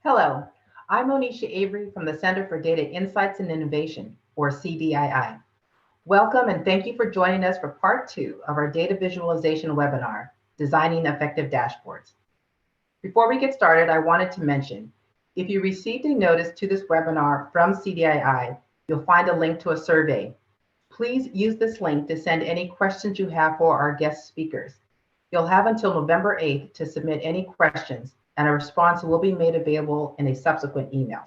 Hello, I'm Monisha Avery from the Center for Data Insights and Innovation, or CDII. Welcome and thank you for joining us for part two of our data visualization webinar, Designing Effective Dashboards. Before we get started, I wanted to mention, if you received a notice to this webinar from CDII, you'll find a link to a survey. Please use this link to send any questions you have for our guest speakers. You'll have until November 8th to submit any questions, and a response will be made available in a subsequent email.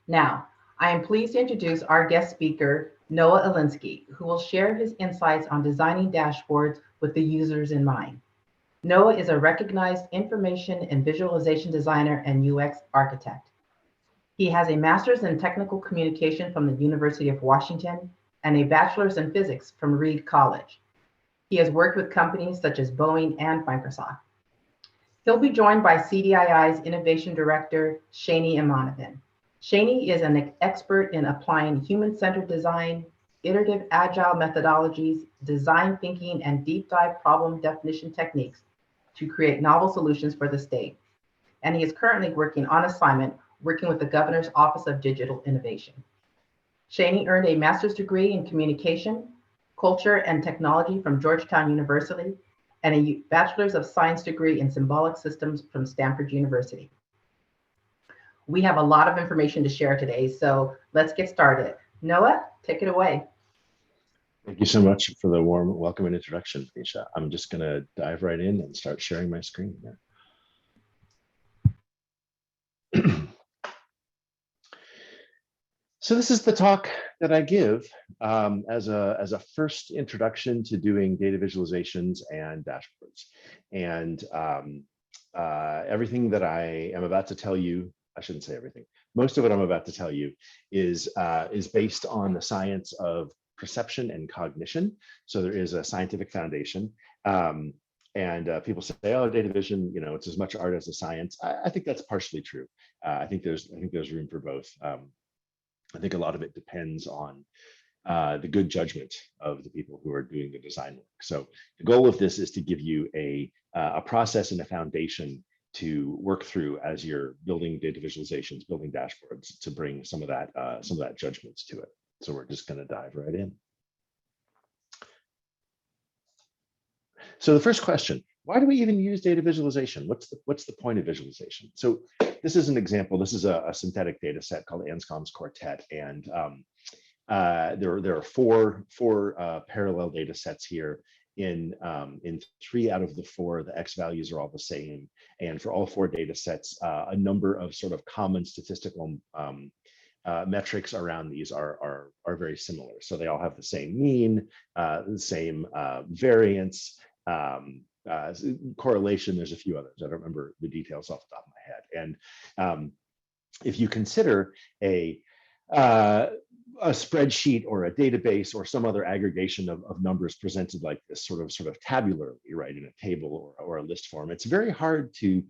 Now, I am pleased to introduce our guest speaker, Noah Iliinsky, who will share his insights on designing dashboards with the users in mind. Noah is a recognized information and visualization designer and UX architect. He has a master's in technical communication from the University of Washington and a bachelor's in physics from Reed College. He has worked with companies such as Boeing and Microsoft. He'll be joined by CDII's Innovation Director, Chaeny Emanavin. Chaeny is an expert in applying human-centered design, iterative agile methodologies, design thinking, and deep dive problem definition techniques to create novel solutions for the state. And he is currently working on assignment working with the Governor's Office of Digital Innovation. Chaeny earned a master's degree in communication, culture, and technology from Georgetown University, and a bachelor's of science degree in symbolic systems from Stanford University. We have a lot of information to share today, so let's get started. Noah, take it away. Thank you so much for the warm welcome and introduction, Nisha. I'm just going to dive right in and start sharing my screen here. So this is the talk that I give as a first introduction to doing data visualizations and dashboards. And everything that I am about to tell you, I shouldn't say everything, most of what I'm about to tell you is based on the science of perception and cognition. So there is a scientific foundation. And people say, oh, data vision, you know, it's as much art as a science. I think that's partially true. I think there's room for both. I think a lot of it depends on the good judgment of the people who are doing the design work. So the goal of this is to give you a process and a foundation to work through as you're building data visualizations, building dashboards, to bring some of that judgments to it. So we're just going to dive right in. So the first question: why do we even use data visualization? What's the point of visualization? So this is an example. This is a synthetic data set called Anscombe's Quartet, and there are four parallel data sets here. In 3 out of the 4, the X values are all the same, and for all 4 data sets, a number of sort of common statistical metrics around these are very similar. So they all have the same mean, the same variance. Correlation, there's a few others. I don't remember the details off the top of my head. And if you consider a spreadsheet or a database or some other aggregation of numbers presented like this, sort of tabularly, right, in a table or a list form, it's very hard to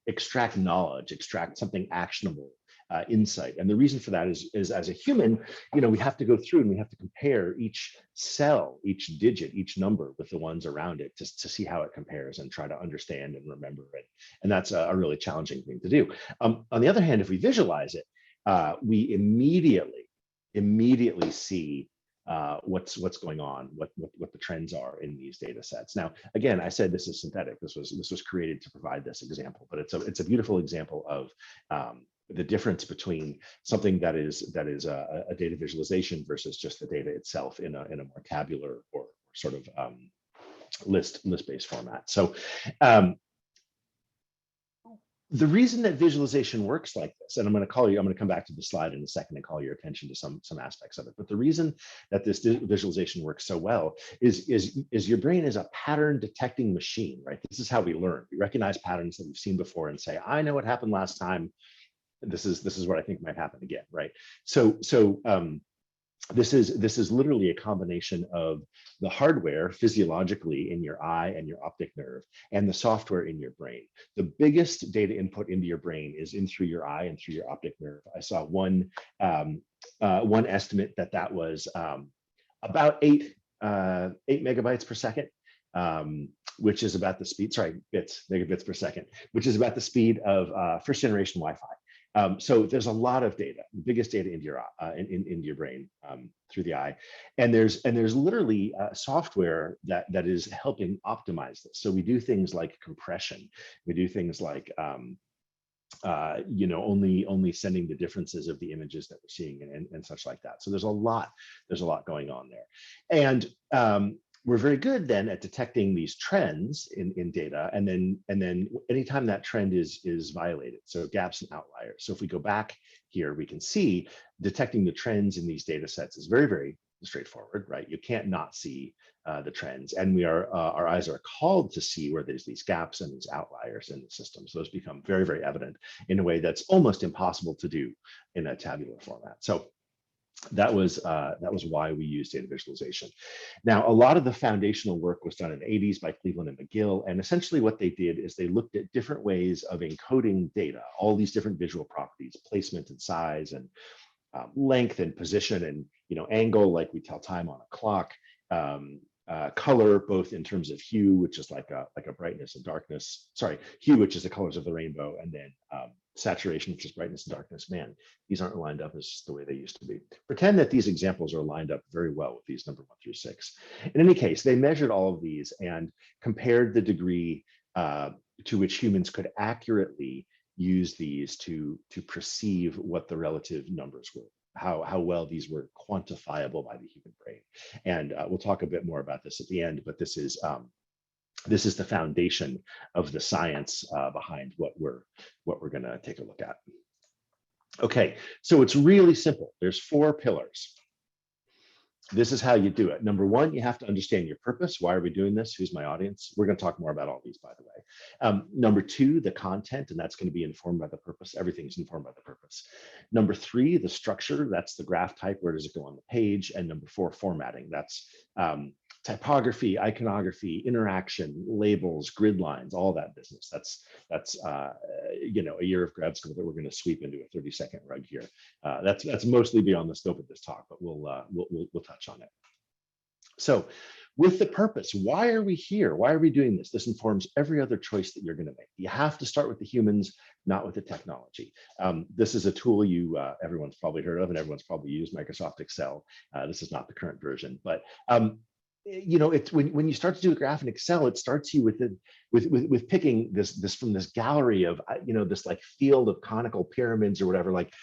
extract knowledge, extract something actionable. Insight. And the reason for that is as a human, you know, we have to go through and we have to compare each cell, each digit, each number with the ones around it just to see how it compares and try to understand and remember it. And that's a really challenging thing to do. On the other hand, if we visualize it, we immediately see what's going on, what the trends are in these data sets. Now, again, I said this is synthetic. This was created to provide this example, but it's a beautiful example of the difference between something that is a data visualization versus just the data itself in a more tabular or sort of list-based format. So the reason that visualization works like this, and I'm going to come back to the slide in a second and call your attention to some aspects of it. But the reason that this visualization works so well is your brain is a pattern detecting machine, right? This is how we learn. We recognize patterns that we've seen before and say, I know what happened last time. This is what I think might happen again, right? So this is literally a combination of the hardware physiologically in your eye and your optic nerve and the software in your brain. The biggest data input into your brain is in through your eye and through your optic nerve. I saw one estimate that was about 8 megabytes per second. which is about the speed, sorry, bits, megabits per second, which is about the speed of first generation Wi-Fi. So there's a lot of data, biggest data into your brain through the eye, and there's literally software that is helping optimize this. So we do things like compression, we do things like only sending the differences of the images that we're seeing and such like that. So there's a lot going on there, and we're very good then at detecting these trends in data, and then anytime that trend is violated, so gaps and outliers. So if we go back here, we can see detecting the trends in these data sets is very, very straightforward, right? You can't not see the trends, and our eyes are called to see where there's these gaps and these outliers in the system. So those become very, very evident in a way that's almost impossible to do in a tabular format. So that was why we used data visualization. Now, a lot of the foundational work was done in the 80s by Cleveland and McGill, and essentially what they did is they looked at different ways of encoding data, all these different visual properties, placement and size and length and position and angle, like we tell time on a clock, color, both in terms of hue, which is like a brightness and darkness, sorry, hue, which is the colors of the rainbow, and then saturation, which is brightness and darkness. Man, these aren't lined up as the way they used to be. Pretend that these examples are lined up very well with these number 1 through 6. In any case, they measured all of these and compared the degree to which humans could accurately use these to perceive what the relative numbers were, how well these were quantifiable by the human brain. And we'll talk a bit more about this at the end, but this is the foundation of the science behind what we're going to take a look at. Okay, so it's really simple. There's 4 pillars. This is how you do it. Number 1, you have to understand your purpose. Why are we doing this? Who's my audience? We're going to talk more about all these, by the way. Number 2, the content, and that's going to be informed by the purpose. Everything's informed by the purpose. Number 3, the structure. That's the graph type. Where does it go on the page? And number 4, formatting. That's typography, iconography, interaction, labels, grid lines, all that business. That's a year of grad school that we're going to sweep into a 30-second rug here. That's mostly beyond the scope of this talk, but we'll touch on it. So with the purpose, why are we here? Why are we doing this? This informs every other choice that you're going to make. You have to start with the humans, not with the technology. This is a tool everyone's probably heard of and everyone's probably used, Microsoft Excel. This is not the current version, but it's when you start to do a graph in Excel, it starts you with picking this from this gallery of this like field of conical pyramids or whatever. Like,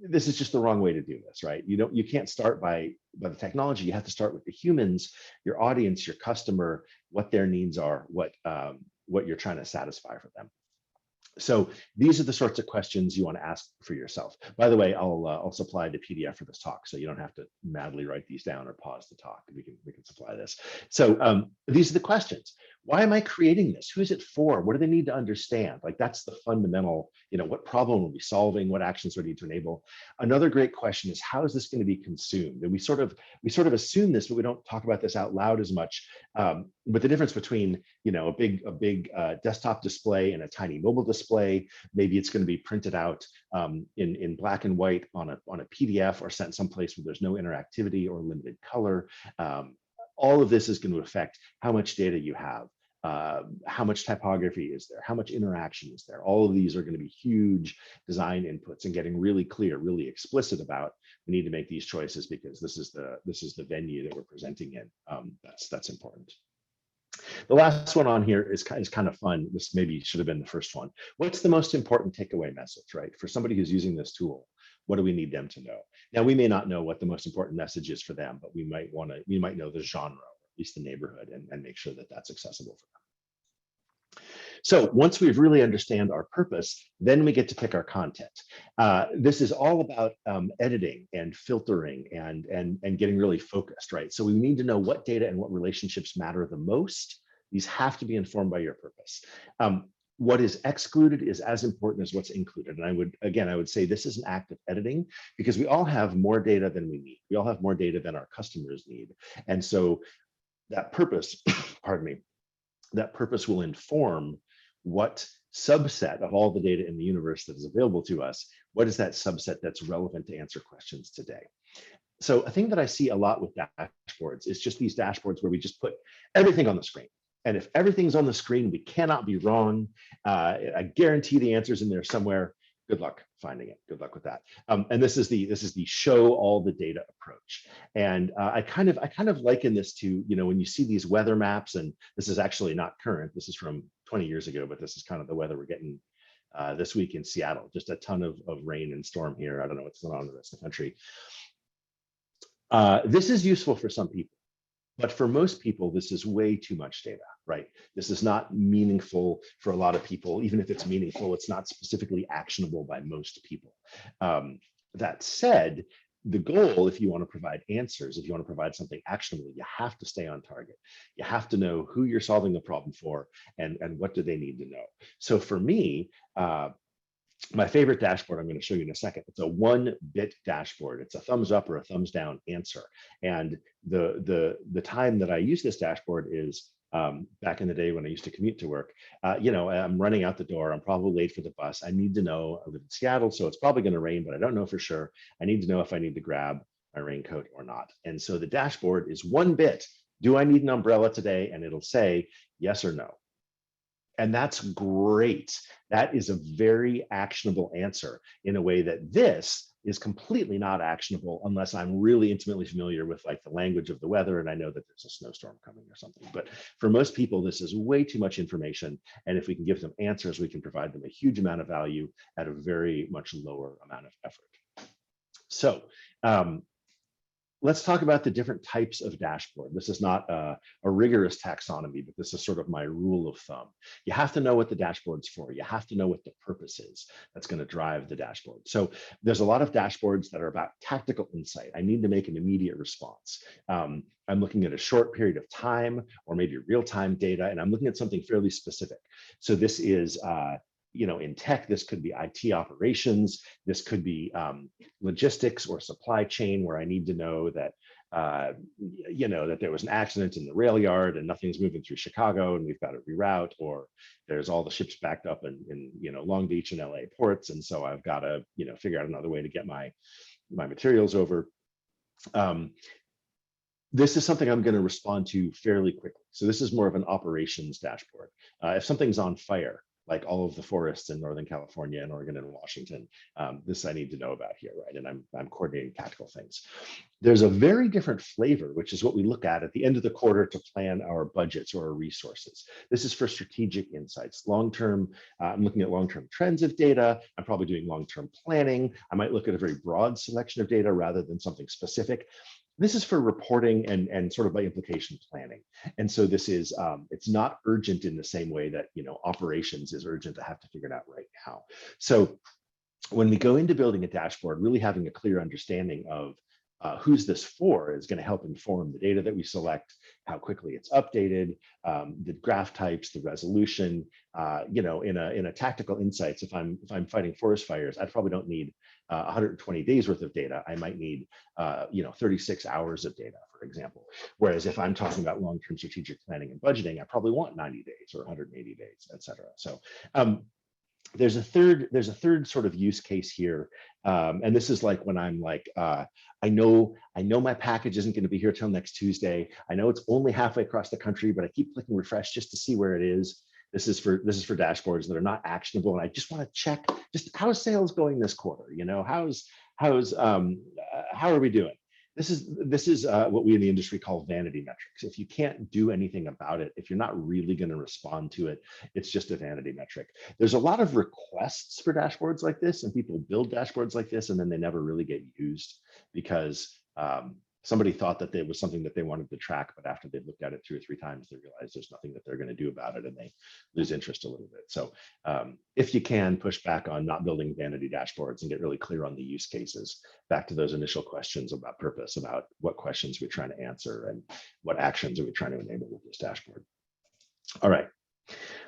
this is just the wrong way to do this, right? You can't start by the technology. You have to start with the humans, your audience, your customer, what their needs are, what you're trying to satisfy for them. So these are the sorts of questions you want to ask for yourself. By the way, I'll supply the PDF for this talk, so you don't have to madly write these down or pause the talk. We can supply this. So these are the questions. Why am I creating this? Who's it for? What do they need to understand? Like, that's the fundamental, what problem are we solving? What actions do we need to enable? Another great question is, how is this going to be consumed? And we sort of assume this, but we don't talk about this out loud as much. But the difference between, a big desktop display and a tiny mobile display, maybe it's going to be printed out in black and white on a PDF or sent someplace where there's no interactivity or limited color. All of this is going to affect how much data you have, how much typography is there, how much interaction is there. All of these are going to be huge design inputs, and getting really clear, really explicit about, we need to make these choices because this is the venue that we're presenting in. That's important. The last one on here is kind of fun. This maybe should have been the first one. What's the most important takeaway message, right? For somebody who's using this tool, what do we need them to know? Now, we may not know what the most important message is for them, but we might know the genre, or at least the neighborhood, and make sure that that's accessible for them. So once we really understand our purpose, then we get to pick our content. This is all about editing and filtering and getting really focused, right? So we need to know what data and what relationships matter the most. These have to be informed by your purpose. What is excluded is as important as what's included. And I would say this is an act of editing, because we all have more data than we need. We all have more data than our customers need. And so that purpose, pardon me, that purpose will inform what subset of all the data in the universe that is available to us, what is that subset that's relevant to answer questions today? So a thing that I see a lot with dashboards is just these dashboards where we just put everything on the screen. And if everything's on the screen, we cannot be wrong. I guarantee the answer's in there somewhere. Good luck finding it. Good luck with that. And this is the show all the data approach. And I kind of liken this to, when you see these weather maps, and this is actually not current. This is from 20 years ago, but this is kind of the weather we're getting this week in Seattle. Just a ton of rain and storm here. I don't know what's going on in the rest of the country. This is useful for some people. But for most people, this is way too much data, right? This is not meaningful for a lot of people. Even if it's meaningful, it's not specifically actionable by most people. That said, the goal, if you want to provide answers, if you want to provide something actionable, you have to stay on target. You have to know who you're solving the problem for and what do they need to know. So for me, my favorite dashboard I'm going to show you in a second. It's a 1-bit dashboard. It's a thumbs up or a thumbs down answer. And the time that I use this dashboard is back in the day when I used to commute to work. I'm running out the door. I'm probably late for the bus. I need to know. I live in Seattle, so it's probably going to rain, but I don't know for sure. I need to know if I need to grab my raincoat or not. And so the dashboard is 1 bit. Do I need an umbrella today? And it'll say yes or no. And that's great. That is a very actionable answer in a way that this is completely not actionable unless I'm really intimately familiar with like the language of the weather and I know that there's a snowstorm coming or something. But for most people, this is way too much information. And if we can give them answers, we can provide them a huge amount of value at a very much lower amount of effort. So let's talk about the different types of dashboard. This is not a rigorous taxonomy, but this is sort of my rule of thumb. You have to know what the dashboard's for. You have to know what the purpose is that's going to drive the dashboard. So there's a lot of dashboards that are about tactical insight. I need to make an immediate response. I'm looking at a short period of time or maybe real-time data, and I'm looking at something fairly specific. So this is in tech, this could be IT operations, this could be logistics or supply chain, where I need to know that, that there was an accident in the rail yard and nothing's moving through Chicago and we've got to reroute, or there's all the ships backed up in Long Beach and LA ports, and so I've got to figure out another way to get my materials over. This is something I'm going to respond to fairly quickly. So this is more of an operations dashboard. If something's on fire, like all of the forests in Northern California and Oregon and Washington, this I need to know about here, right? And I'm coordinating tactical things. There's a very different flavor, which is what we look at the end of the quarter to plan our budgets or our resources. This is for strategic insights. Long-term, I'm looking at long-term trends of data. I'm probably doing long-term planning. I might look at a very broad selection of data rather than something specific. This is for reporting and sort of by implication planning. And so this is, it's not urgent in the same way that, operations is urgent to have to figure it out right now. So when we go into building a dashboard, really having a clear understanding of who's this for is going to help inform the data that we select, how quickly it's updated, the graph types, the resolution. In a tactical insights, if I'm fighting forest fires, I probably don't need 120 days worth of data. I might need 36 hours of data, for example. Whereas if I'm talking about long-term strategic planning and budgeting, I probably want 90 days or 180 days, et cetera. So there's a third sort of use case here, and this is like when I'm like, I know my package isn't going to be here till next Tuesday. I know it's only halfway across the country, but I keep clicking refresh just to see where it is. This is for dashboards that are not actionable, and I just want to check just how sales going this quarter. How are we doing? This is what we in the industry call vanity metrics. If you can't do anything about it, if you're not really going to respond to it, it's just a vanity metric. There's a lot of requests for dashboards like this, and people build dashboards like this, and then they never really get used because somebody thought that there was something that they wanted to track, but after they've looked at it 2 or 3 times, they realize there's nothing that they're going to do about it, and they lose interest a little bit. So if you can, push back on not building vanity dashboards and get really clear on the use cases. Back to those initial questions about purpose, about what questions we're trying to answer and what actions are we trying to enable with this dashboard. All right.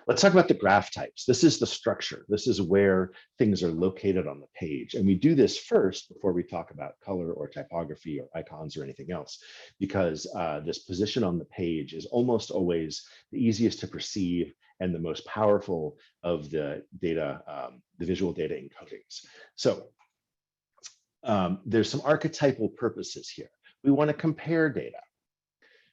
Let's talk about the graph types. This is the structure. This is where things are located on the page. And we do this first before we talk about color or typography or icons or anything else, because this position on the page is almost always the easiest to perceive and the most powerful of the data, the visual data encodings. So there's some archetypal purposes here. We want to compare data.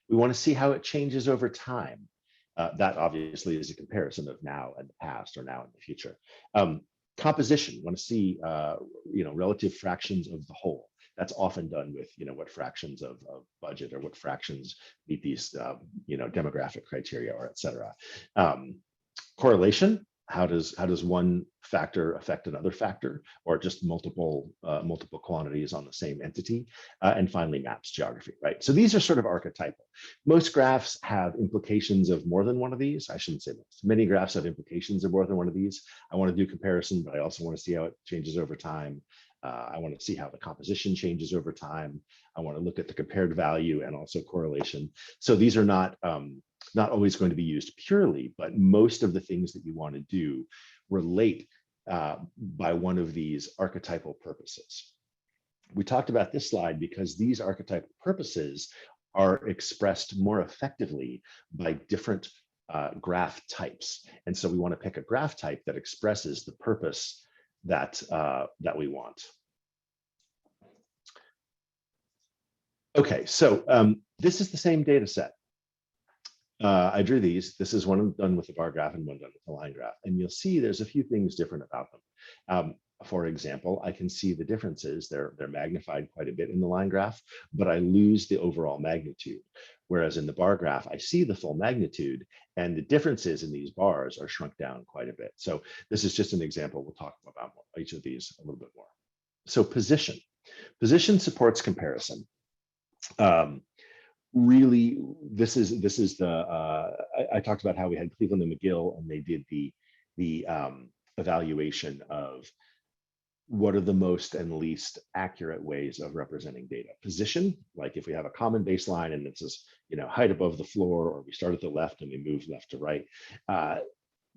We want to see how it changes over time. That obviously is a comparison of now and the past, or now and the future. Composition, want to see relative fractions of the whole. That's often done with what fractions of budget, or what fractions meet these demographic criteria, or et cetera. Correlation, how does one factor affect another factor, or just multiple quantities on the same entity? And finally, maps, geography, right? So these are sort of archetypal. Most graphs have implications of more than one of these. I shouldn't say most. Many graphs have implications of more than one of these. I want to do comparison, but I also want to see how it changes over time. I want to see how the composition changes over time. I want to look at the compared value and also correlation. So these are not always going to be used purely, but most of the things that you want to do relate by one of these archetypal purposes. We talked about this slide because these archetypal purposes are expressed more effectively by different graph types. And so we want to pick a graph type that expresses the purpose that we want. Okay, so this is the same data set. I drew these. This is one done with the bar graph and one done with the line graph. And you'll see there's a few things different about them. For example, I can see the differences. They're magnified quite a bit in the line graph, but I lose the overall magnitude. Whereas in the bar graph, I see the full magnitude, and the differences in these bars are shrunk down quite a bit. So this is just an example. We'll talk about each of these a little bit more. So position. Position supports comparison. Really, this is the I talked about how we had Cleveland and McGill, and they did the evaluation of what are the most and least accurate ways of representing data. Position, like if we have a common baseline and this is height above the floor, or we start at the left and we move left to right,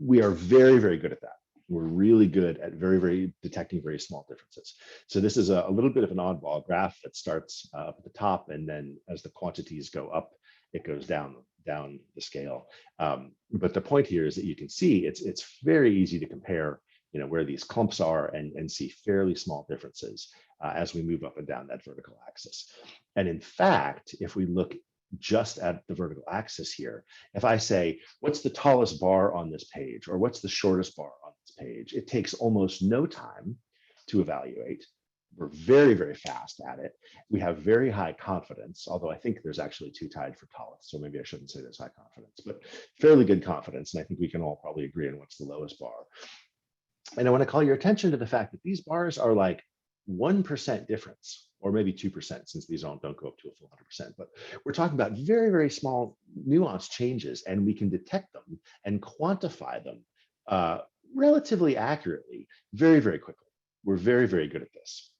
we are very, very good at that. We're really good at very detecting very small differences. So this is a little bit of an oddball graph that starts up at the top, and then as the quantities go up, it goes down the scale. But the point here is that you can see it's very easy to compare where these clumps are and see fairly small differences as we move up and down that vertical axis. And in fact, if we look just at the vertical axis here, if I say, what's the tallest bar on this page, or what's the shortest bar on this page, it takes almost no time to evaluate. We're very fast at it. We have very high confidence, although I think there's actually two tied for tallest, so maybe I shouldn't say there's high confidence, but fairly good confidence. And I think we can all probably agree on what's the lowest bar. And I want to call your attention to the fact that these bars are like 1% difference, or maybe 2%, since these all don't go up to a full 100%. But we're talking about very small nuanced changes, and we can detect them and quantify them relatively accurately, very quickly. We're very good at this.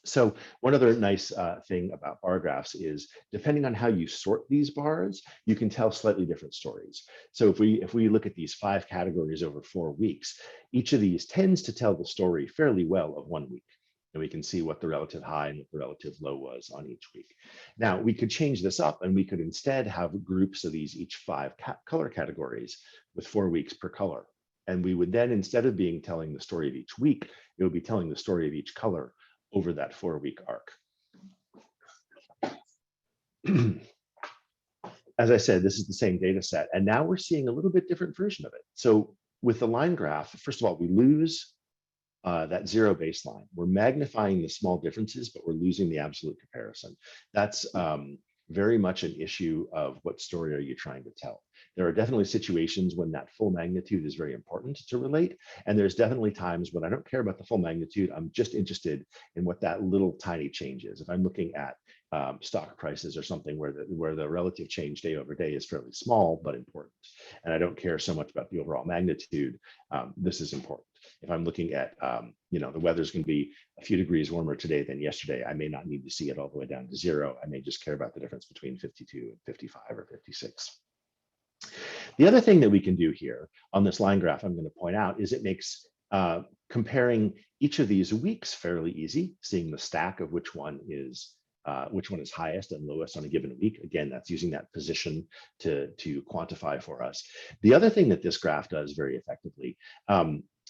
So one other nice thing about bar graphs is, depending on how you sort these bars, you can tell slightly different stories. So if we look at these 5 categories over 4 weeks, each of these tends to tell the story fairly well of 1 week. And we can see what the relative high and what the relative low was on each week. Now, we could change this up, and we could instead have groups of these, each 5 color categories with 4 weeks per color. And we would then, instead of telling the story of each week, it would be telling the story of each color over that 4-week arc. As I said, this is the same data set, and now we're seeing a little bit different version of it. So with the line graph, first of all, we lose that 0 baseline. We're magnifying the small differences, but we're losing the absolute comparison. That's very much an issue of what story are you trying to tell. There are definitely situations when that full magnitude is very important to relate. And there's definitely times when I don't care about the full magnitude. I'm just interested in what that little tiny change is. If I'm looking at stock prices or something where the relative change day over day is fairly small but important, and I don't care so much about the overall magnitude, this is important. If I'm looking at, the weather's going to be a few degrees warmer today than yesterday, I may not need to see it all the way down to 0. I may just care about the difference between 52 and 55 or 56. The other thing that we can do here on this line graph, I'm going to point out, is it makes comparing each of these weeks fairly easy, seeing the stack of which one is highest and lowest on a given week. Again, that's using that position to quantify for us. The other thing that this graph does very effectively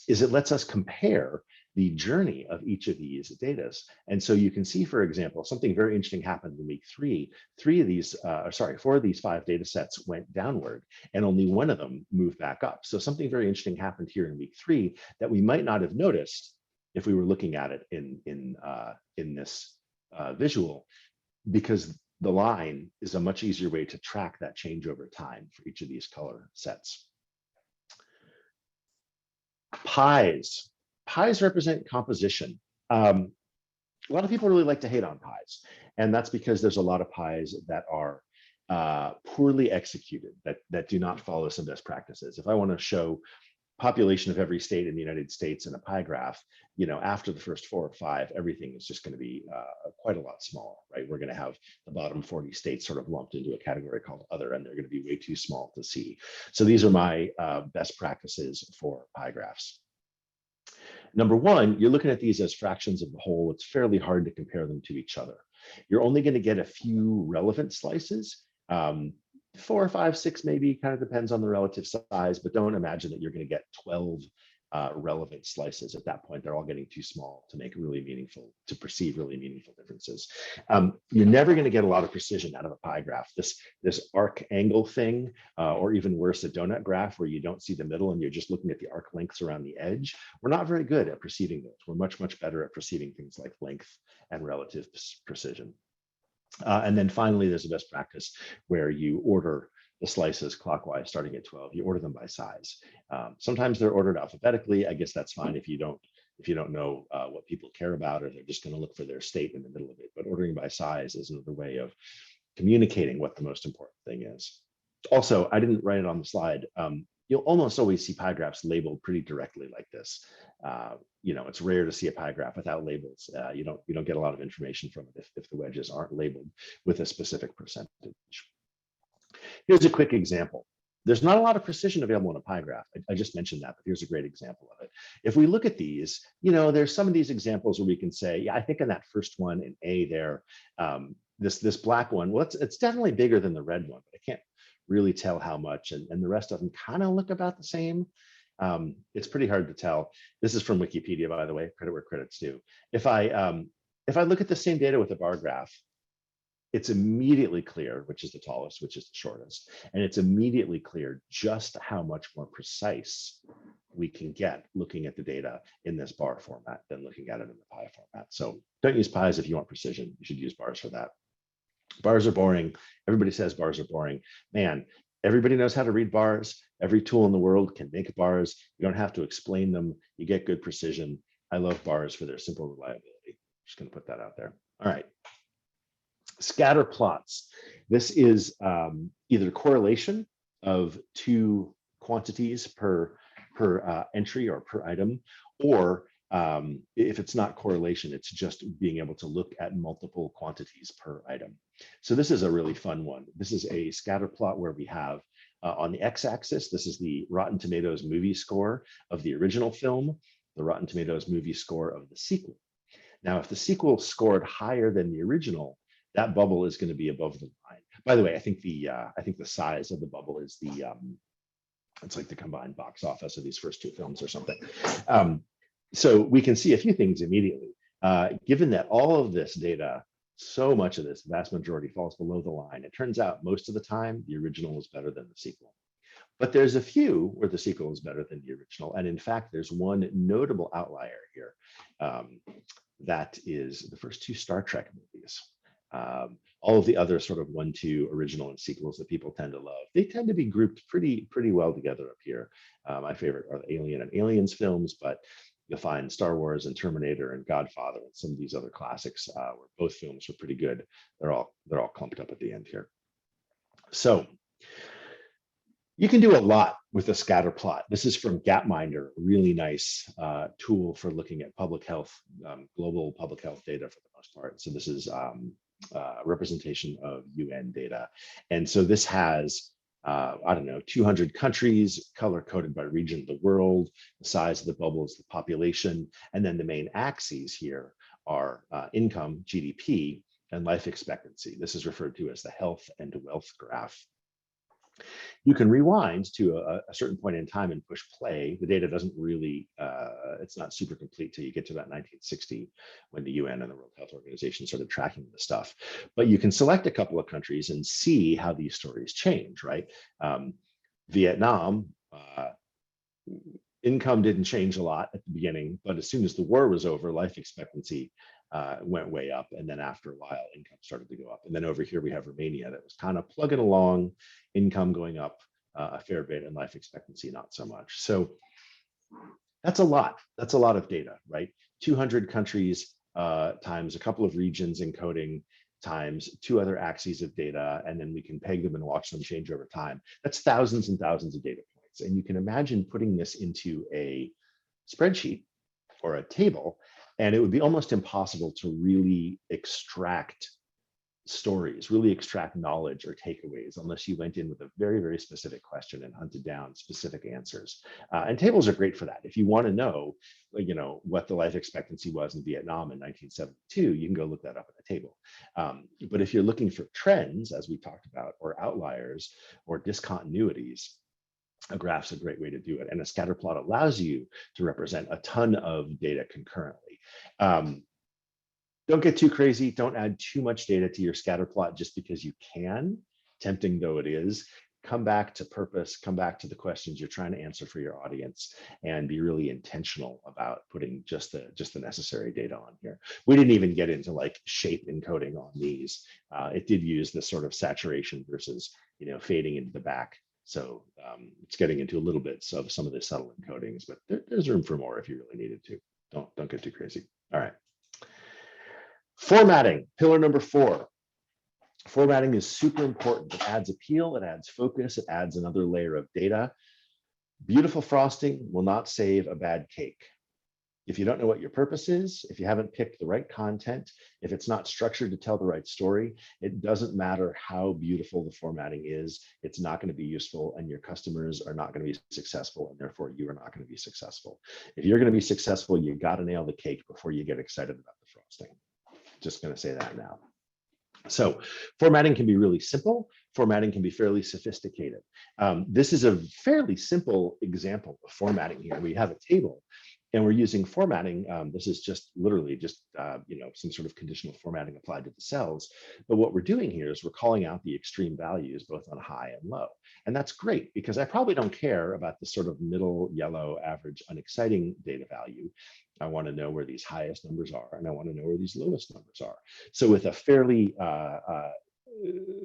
is it lets us compare the journey of each of these data. And so you can see, for example, something very interesting happened in week 3. 4 of these 5 data sets went downward, and only one of them moved back up. So something very interesting happened here in week 3 that we might not have noticed if we were looking at it in this visual, because the line is a much easier way to track that change over time for each of these color sets. Pies. Pies represent composition. A lot of people really like to hate on pies, and that's because there's a lot of pies that are poorly executed, that do not follow some best practices. If I want to show population of every state in the United States in a pie graph, after the first 4 or 5, everything is just going to be quite a lot smaller, right? We're going to have the bottom 40 states sort of lumped into a category called other, and they're going to be way too small to see. So these are my best practices for pie graphs. Number 1, you're looking at these as fractions of the whole. It's fairly hard to compare them to each other. You're only going to get a few relevant slices. 4, 5, 6 maybe, kind of depends on the relative size, but don't imagine that you're going to get 12 relevant slices. At that point, they're all getting too small to make to perceive really meaningful differences. You're never going to get a lot of precision out of a pie graph. This arc angle thing, or even worse, a donut graph where you don't see the middle and you're just looking at the arc lengths around the edge. We're not very good at perceiving those. We're much, much better at perceiving things like length and relative precision. And then finally, there's a best practice where you order the slices clockwise, starting at 12. You order them by size. Sometimes they're ordered alphabetically. I guess that's fine if you don't know what people care about, or they're just going to look for their state in the middle of it. But ordering by size is another way of communicating what the most important thing is. Also, I didn't write it on the slide. You'll almost always see pie graphs labeled pretty directly like this. It's rare to see a pie graph without labels. You don't get a lot of information from it if the wedges aren't labeled with a specific percentage. Here's a quick example. There's not a lot of precision available in a pie graph. I just mentioned that, but here's a great example of it. If we look at these, there's some of these examples where we can say, yeah, I think in that first one in A there, this black one, well, it's definitely bigger than the red one, but I can't really tell how much, and the rest of them kind of look about the same. It's pretty hard to tell. This is from Wikipedia, by the way, credit where credit's due. If I look at the same data with a bar graph, it's immediately clear which is the tallest, which is the shortest, and it's immediately clear just how much more precise we can get looking at the data in this bar format than looking at it in the pie format. So don't use pies if you want precision. You should use bars for that. Bars are boring. Everybody says bars are boring. Man, everybody knows how to read bars. Every tool in the world can make bars. You don't have to explain them. You get good precision. I love bars for their simple reliability. Just going to put that out there. All right. Scatter plots. This is either correlation of 2 quantities per entry or per item, or if it's not correlation, it's just being able to look at multiple quantities per item. So this is a really fun one. This is a scatter plot where we have on the x-axis, this is the Rotten Tomatoes movie score of the original film, the Rotten Tomatoes movie score of the sequel. Now, if the sequel scored higher than the original, that bubble is going to be above the line. By the way, I think the size of the bubble is it's like the combined box office of these first 2 films or something. So we can see a few things immediately. Given that all of this data, so much of this, the vast majority, falls below the line, it turns out most of the time the original is better than the sequel. But there's a few where the sequel is better than the original. And in fact, there's one notable outlier here. That is the first 2 Star Trek movies. All of the other sort of 1, 2 original and sequels that people tend to love, they tend to be grouped pretty well together up here. My favorite are the Alien and Aliens films, but you'll find Star Wars and Terminator and Godfather and some of these other classics where both films are pretty good. They're all clumped up at the end here. So you can do a lot with a scatter plot. This is from Gapminder, a really nice tool for looking at public health, global public health data for the most part. So this is representation of UN data. And so this has, 200 countries color-coded by region of the world. The size of the bubble is the population. And then the main axes here are income, GDP, and life expectancy. This is referred to as the health and wealth graph. You can rewind to a certain point in time and push play. The data doesn't really, it's not super complete till you get to about 1960 when the UN and the World Health Organization started tracking the stuff. But you can select a couple of countries and see how these stories change, right? Vietnam, income didn't change a lot at the beginning, but as soon as the war was over, life expectancy went way up. And then after a while, income started to go up. And then over here, we have Romania that was kind of plugging along, income going up a fair bit and life expectancy not so much. So that's a lot. That's a lot of data, right? 200 countries times a couple of regions encoding times 2 other axes of data, and then we can peg them and watch them change over time. That's thousands and thousands of data points. And you can imagine putting this into a spreadsheet or a table, and it would be almost impossible to really extract stories, really extract knowledge or takeaways, unless you went in with a very, very specific question and hunted down specific answers. And tables are great for that. If you want to know, what the life expectancy was in Vietnam in 1972, you can go look that up in a table. But if you're looking for trends, as we talked about, or outliers or discontinuities, a graph's a great way to do it. And a scatter plot allows you to represent a ton of data concurrently. Don't get too crazy. Don't add too much data to your scatter plot just because you can, tempting though it is. Come back to purpose, come back to the questions you're trying to answer for your audience, and be really intentional about putting just the necessary data on here. We didn't even get into like shape encoding on these. It did use this sort of saturation versus fading into the back. So it's getting into a little bit of some of the subtle encodings, but there's room for more if you really needed to. Don't get too crazy. All right. Formatting, pillar number 4. Formatting is super important. It adds appeal, it adds focus, it adds another layer of data. Beautiful frosting will not save a bad cake. If you don't know what your purpose is, if you haven't picked the right content, if it's not structured to tell the right story, it doesn't matter how beautiful the formatting is, it's not going to be useful, and your customers are not going to be successful, and therefore you are not going to be successful. If you're going to be successful, you got to nail the cake before you get excited about the frosting. Just going to say that now. So formatting can be really simple. Formatting can be fairly sophisticated. This is a fairly simple example of formatting here. We have a table and we're using formatting. This is just literally just some sort of conditional formatting applied to the cells. But what we're doing here is we're calling out the extreme values both on high and low. And that's great because I probably don't care about the sort of middle yellow average unexciting data value. I want to know where these highest numbers are, and I want to know where these lowest numbers are. So with a fairly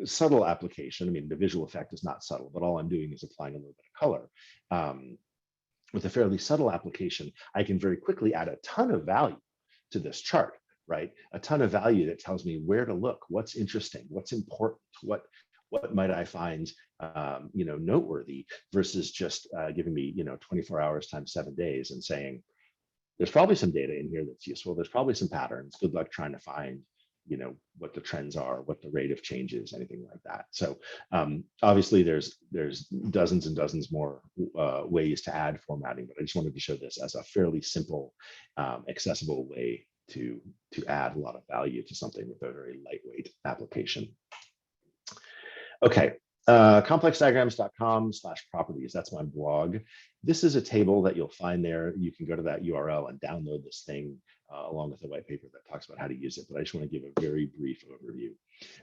subtle application, I mean, the visual effect is not subtle, but all I'm doing is applying a little bit of color. With a fairly subtle application, I can very quickly add a ton of value to this chart, right? A ton of value that tells me where to look, what's interesting, what's important, what might I find noteworthy, versus just giving me 24 hours times 7 days and saying, there's probably some data in here that's useful. There's probably some patterns. Good luck trying to find, what the trends are, what the rate of change is, anything like that. So obviously there's dozens and dozens more ways to add formatting, but I just wanted to show this as a fairly simple, accessible way to add a lot of value to something with a very lightweight application. Okay. Complexdiagrams.com/properties. That's my blog. This is a table that you'll find there. You can go to that URL and download this thing along with a white paper that talks about how to use it. But I just want to give a very brief overview.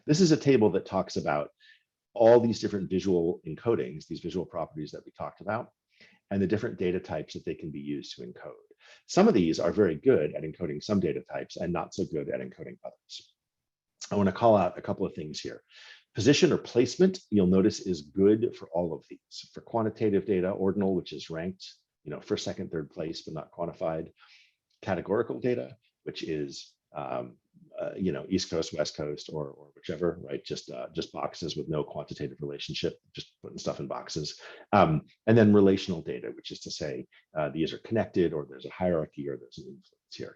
This is a table that talks about all these different visual encodings, these visual properties that we talked about, and the different data types that they can be used to encode. Some of these are very good at encoding some data types and not so good at encoding others. I want to call out a couple of things here. Position or placement, you'll notice, is good for all of these. For quantitative data, ordinal, which is ranked, first, second, third place, but not quantified. Categorical data, which is, East Coast, West Coast, or whichever, right? Just boxes with no quantitative relationship, just putting stuff in boxes. And then relational data, which is to say, these are connected, or there's a hierarchy, or there's an influence here.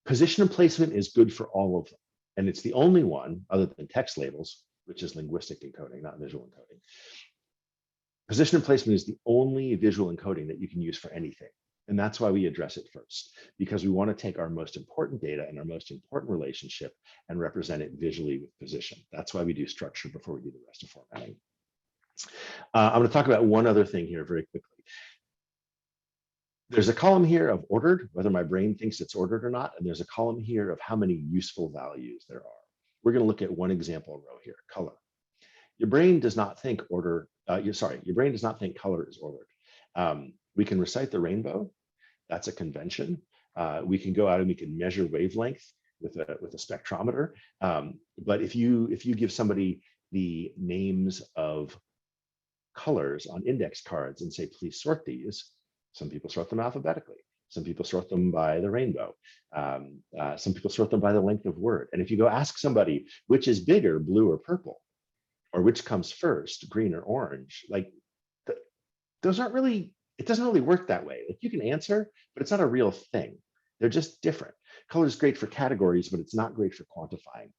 Position and placement is good for all of them. And it's the only one, other than text labels, which is linguistic encoding, not visual encoding. Position and placement is the only visual encoding that you can use for anything. And that's why we address it first, because we want to take our most important data and our most important relationship and represent it visually with position. That's why we do structure before we do the rest of formatting. I'm going to talk about one other thing here very quickly. There's a column here of ordered, whether my brain thinks it's ordered or not, and there's a column here of how many useful values there are. We're going to look at one example row here, color. Your brain does not think order, your brain does not think color is ordered. We can recite the rainbow. That's a convention. We can go out and we can measure wavelength with a spectrometer. But if you give somebody the names of colors on index cards and say, please sort these, some people sort them alphabetically. Some people sort them by the rainbow. Some people sort them by the length of word. And if you go ask somebody, which is bigger, blue or purple, or which comes first, green or orange, like those aren't really, it doesn't really work that way. Like you can answer, but it's not a real thing. They're just different. Color is great for categories, but it's not great for quantifying.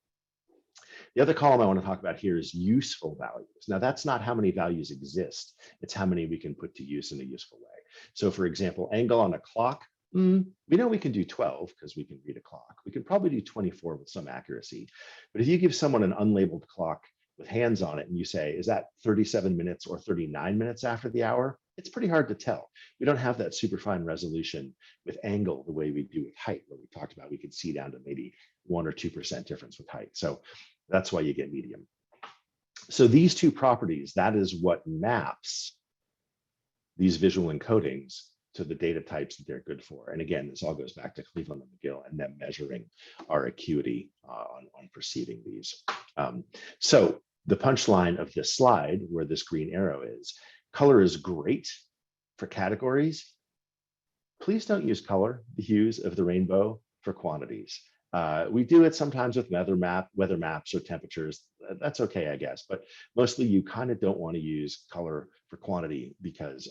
The other column I want to talk about here is useful values. Now that's not how many values exist. It's how many we can put to use in a useful way. So for example, angle on a clock, we know we can do 12 because we can read a clock. We can probably do 24 with some accuracy. But if you give someone an unlabeled clock with hands on it and you say, is that 37 minutes or 39 minutes after the hour? It's pretty hard to tell. We don't have that super fine resolution with angle the way we do with height, where we talked about we could see down to maybe 1 or 2% difference with height. So that's why you get medium. So these two properties, that is what maps these visual encodings to the data types that they're good for. And again, this all goes back to Cleveland and McGill and them measuring our acuity on perceiving these. So the punchline of this slide, where this green arrow is, color is great for categories. Please don't use color, the hues of the rainbow, for quantities. We do it sometimes with weather maps or temperatures. That's okay, I guess. But mostly you kind of don't want to use color for quantity because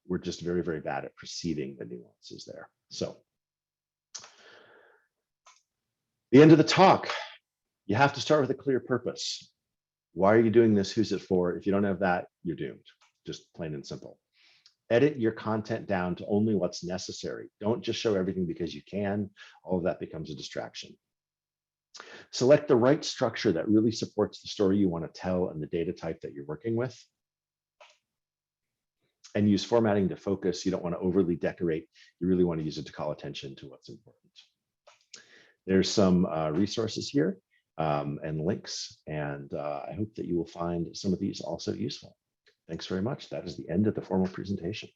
we're just very, very bad at perceiving the nuances there. So the end of the talk, you have to start with a clear purpose. Why are you doing this? Who's it for? If you don't have that, you're doomed, just plain and simple. Edit your content down to only what's necessary. Don't just show everything because you can. All of that becomes a distraction. Select the right structure that really supports the story you want to tell and the data type that you're working with. And use formatting to focus. You don't want to overly decorate. You really want to use it to call attention to what's important. There's some resources here and links, and I hope that you will find some of these also useful. Thanks very much. That is the end of the formal presentation.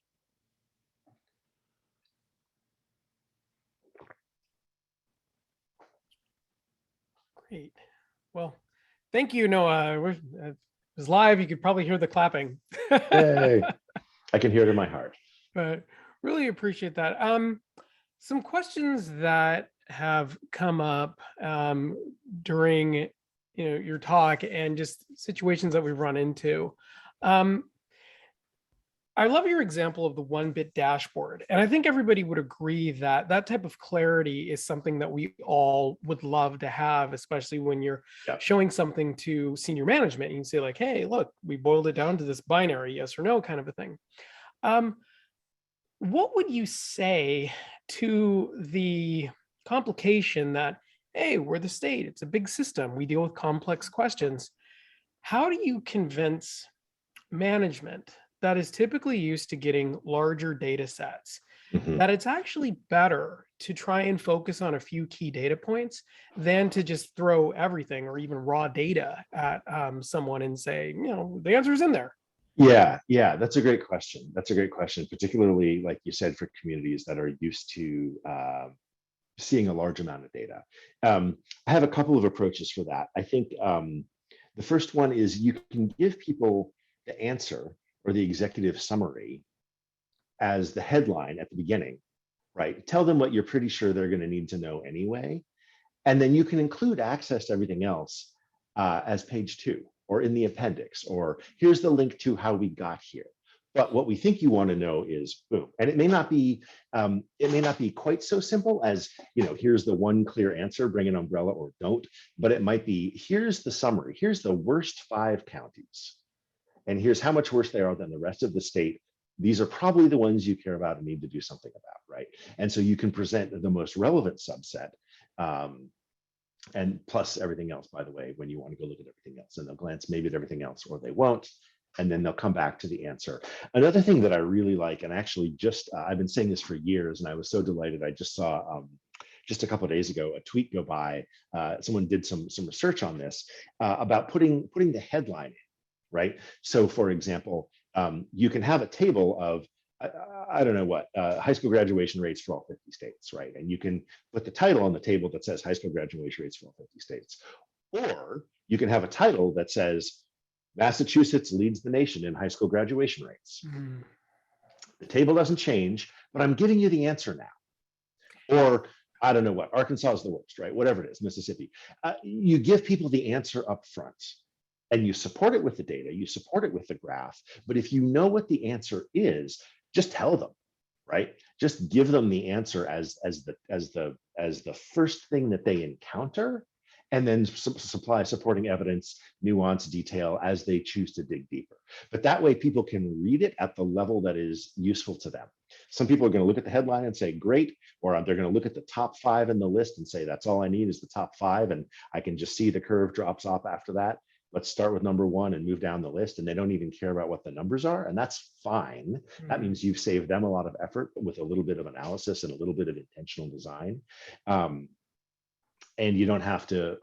Great. Well, thank you, Noah. It was live. You could probably hear the clapping. Yay. I can hear it in my heart. But really appreciate that. Some questions that have come up during your talk and just situations that we've run into. I love your example of the 1-bit dashboard. And I think everybody would agree that that type of clarity is something that we all would love to have, especially when you're showing something to senior management. You can say like, hey, look, we boiled it down to this binary, yes or no kind of a thing. What would you say to the complication that, hey, we're the state, it's a big system, we deal with complex questions. How do you convince management that is typically used to getting larger data sets that it's actually better to try and focus on a few key data points than to just throw everything or even raw data at someone and say, the answer is in there? Yeah, that's a great question. That's a great question, particularly like you said, for communities that are used to seeing a large amount of data. I have a couple of approaches for that. I think the first one is you can give people the answer or the executive summary as the headline at the beginning, right? Tell them what you're pretty sure they're going to need to know anyway. And then you can include access to everything else as page 2 or in the appendix, or here's the link to how we got here. But what we think you want to know is boom. And it may not be quite so simple as, here's the one clear answer, bring an umbrella or don't, but it might be, here's the summary, here's the worst 5 counties. And here's how much worse they are than the rest of the state. These are probably the ones you care about and need to do something about, right? And so you can present the most relevant subset and plus everything else, by the way, when you want to go look at everything else. And they'll glance maybe at everything else or they won't. and then they'll come back to the answer. Another thing that I really like, and actually just, I've been saying this for years, and I was so delighted. I just saw just a couple of days ago a tweet go by. Someone did some research on this about putting the headline in, right? So for example, you can have a table of, I don't know what, high school graduation rates for all 50 states, right? And you can put the title on the table that says high school graduation rates for all 50 states. Or you can have a title that says Massachusetts leads the nation in high school graduation rates. Mm. The table doesn't change, but I'm giving you the answer now. Or I don't know what, Arkansas is the worst, right? Whatever it is, Mississippi. You give people the answer up front, and you support it with the data, you support it with the graph. But if you know what the answer is, just tell them, right? Just give them the answer as the first thing that they encounter, and then supply supporting evidence, nuance, detail as they choose to dig deeper. But that way people can read it at the level that is useful to them. Some people are going to look at the headline and say, great, or they're going to look at the top 5 in the list and say, that's all I need is the top 5, and I can just see the curve drops off after that. Let's start with number 1 and move down the list, and they don't even care about what the numbers are, and that's fine. Mm-hmm. That means you've saved them a lot of effort with a little bit of analysis and a little bit of intentional design. And you don't have to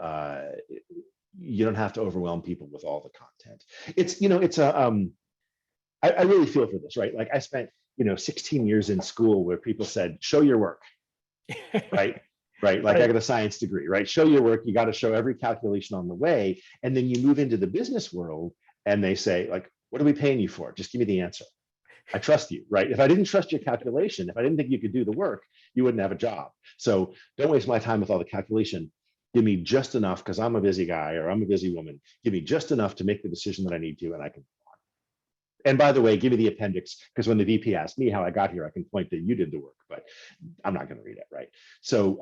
overwhelm people with all the content. It's, it's I really feel for this, right? Like I spent 16 years in school where people said, show your work, right? Right. Like I got a science degree, right? Show your work. You got to show every calculation on the way. And then you move into the business world and they say, like, what are we paying you for? Just give me the answer. I trust you, right? If I didn't trust your calculation, if I didn't think you could do the work, you wouldn't have a job. So don't waste my time with all the calculation. Give me just enough, because I'm a busy guy or I'm a busy woman. Give me just enough to make the decision that I need to, and I can. And by the way, give me the appendix, because when the VP asked me how I got here, I can point that you did the work, but I'm not going to read it, right? So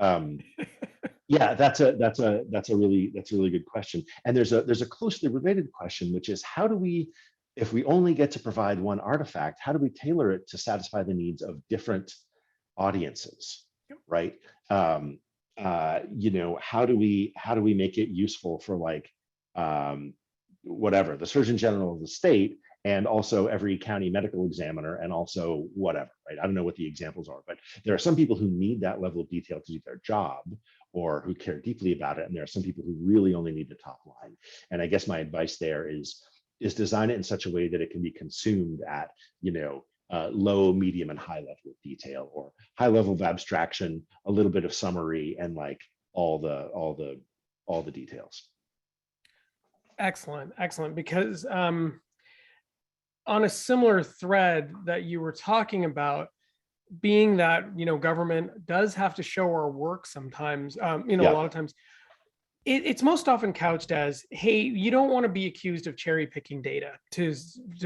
yeah, that's a really good question. And there's a closely related question, which is how do we, if we only get to provide one artifact, how do we tailor it to satisfy the needs of different audiences, right? How do we make it useful for like whatever, the Surgeon General of the state, and also every county medical examiner, and also whatever, right? I don't know what the examples are, but there are some people who need that level of detail to do their job or who care deeply about it. And there are some people who really only need the top line. And I guess my advice there is design it in such a way that it can be consumed at, low, medium, and high level of detail, or high level of abstraction, a little bit of summary, and like all the details. Excellent, because on a similar thread that you were talking about, being that government does have to show our work sometimes, a lot of times it's most often couched as, hey, you don't want to be accused of cherry picking data to